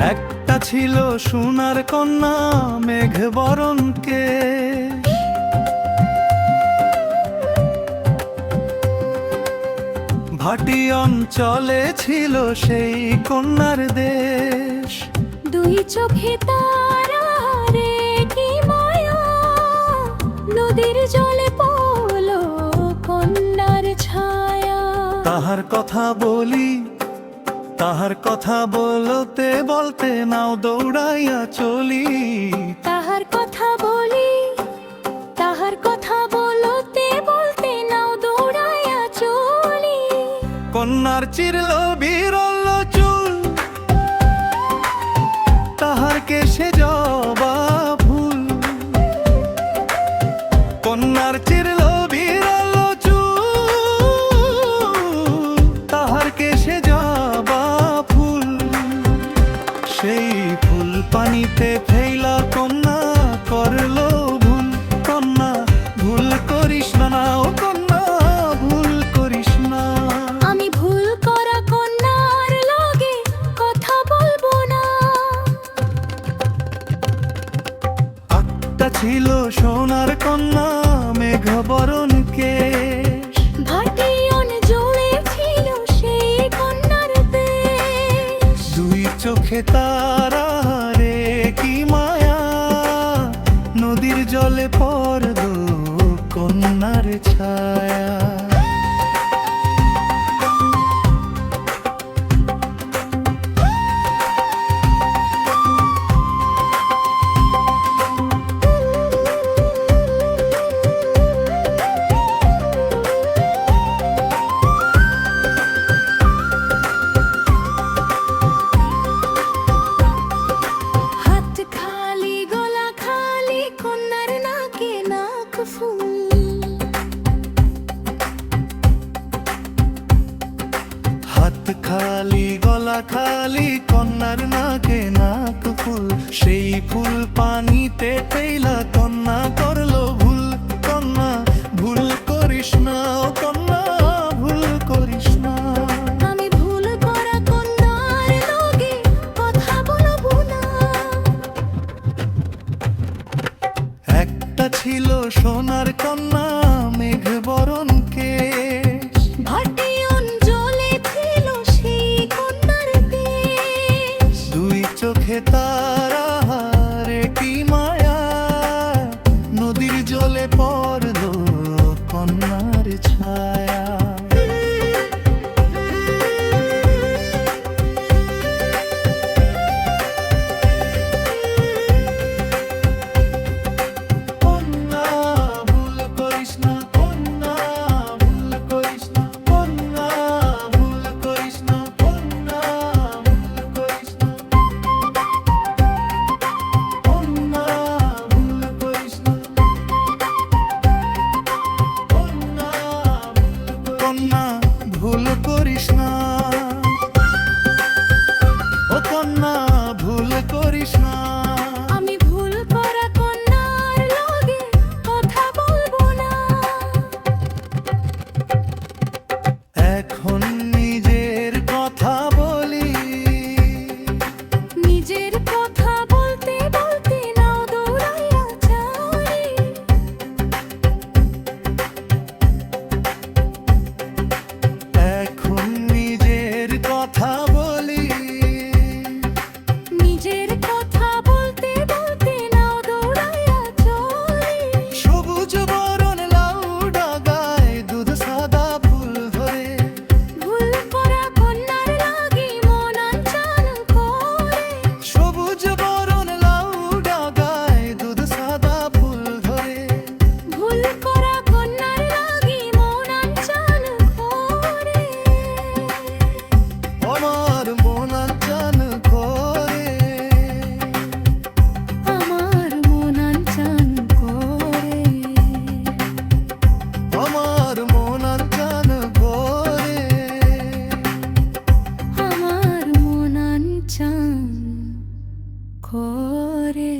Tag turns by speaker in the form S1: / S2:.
S1: একটা ছিল সোনার কন্যা মেঘ বরণকে, ভাটি অঞ্চলে ছিল সেই কন্যার দেশ।
S2: দুই চোখে তারা রে কি মায়া, নদীর জলে পড়লো কন্যার ছায়া।
S1: তাহার কথা বলি, তাহার কথা বলতে বলতে নাও দৌড়াইয়া চলি।
S2: তাহার কথা বলি, তাহার কথা বলতে বলতে নাও দৌড়াইয়া চলি।
S1: কন্যার চিরল বিরল চুল, তাহার কেশে জবা ফুল। কন্যার চিরল বিরল চুল, তাহার কেশে জবা ফুল। সেই ফুল পানিতে ফেলা কন্যা করলো ভুল। কন্যা ভুল করিস না, ও কন্যা ভুল করিস না।
S2: আমি ভুল করা কন্যার লগে কথা বলবো না।
S1: একটা ছিল সোনার কন্যা মেঘ বরণকে,
S2: ভাটি অঞ্চলে ছিল সেই কন্যার দেশ।
S1: দুই চোখে তারা রে কি মায়া, নদীর জলে পড়লো কন্যার ছায়া।
S2: হাত খালি গলা খালি কন্যার নাকে নাক ফুল।
S1: হাত খালি গলা খালি কন্যার নাকে নাক ফুল। সেই ফুল পানিতে ফেলা কন্যা করলো ভুল। কন্যা ভুল করিস না, ও কন্যা ভুল করিস না।
S2: আমি ভুল করা কন্যার লগে কথা বলবো না।
S1: একটা ছিল সোনার কন্যা মেঘ বরণকে,
S2: ভাটি অঞ্চলে ছিল সেই কন্যার দেশ।
S1: দুই চোখে তারা রে কি মায়া, নদীর জলে পড়লো কন্যার ছায়া। কন্যা ভুল করিস না, কন্যা ভুল করিস না, কন্যা ভুল করিস না, কন্যা ভুল করিস না, কন্যা ভুল করিস না, কন্যা ভুল করিস না। ও কন্যা ভুল করিস না।
S2: আমি ভুল করা কন্যার লগে কথা বলবো না।
S1: এখন নিজের কথা বলি,
S2: নিজের কথা বলতে বলতে নাও দৌড়াইয়া চলি।
S1: এখন নিজের কথা বলি,
S2: নিজের কথা বলতে বলতে নাও দৌড়াইয়া চলি।
S1: সবুজ বরণ লাউ ডাগায় দুধ সাদা ফুল ধরে।
S2: ভুল করা কন্যার লাগি মন আনচান করে।
S1: সবুজ বরণ লাউ ডাগায় দুধ সাদা ফুল ধরে।
S2: ভুল করা কন্যার লাগি মন আনচান করে।
S1: আমার মন আনচান করে,
S2: আমার মন আনচান করে।
S1: আমার মন আনচান করে।
S2: আমার মন আনচান করে।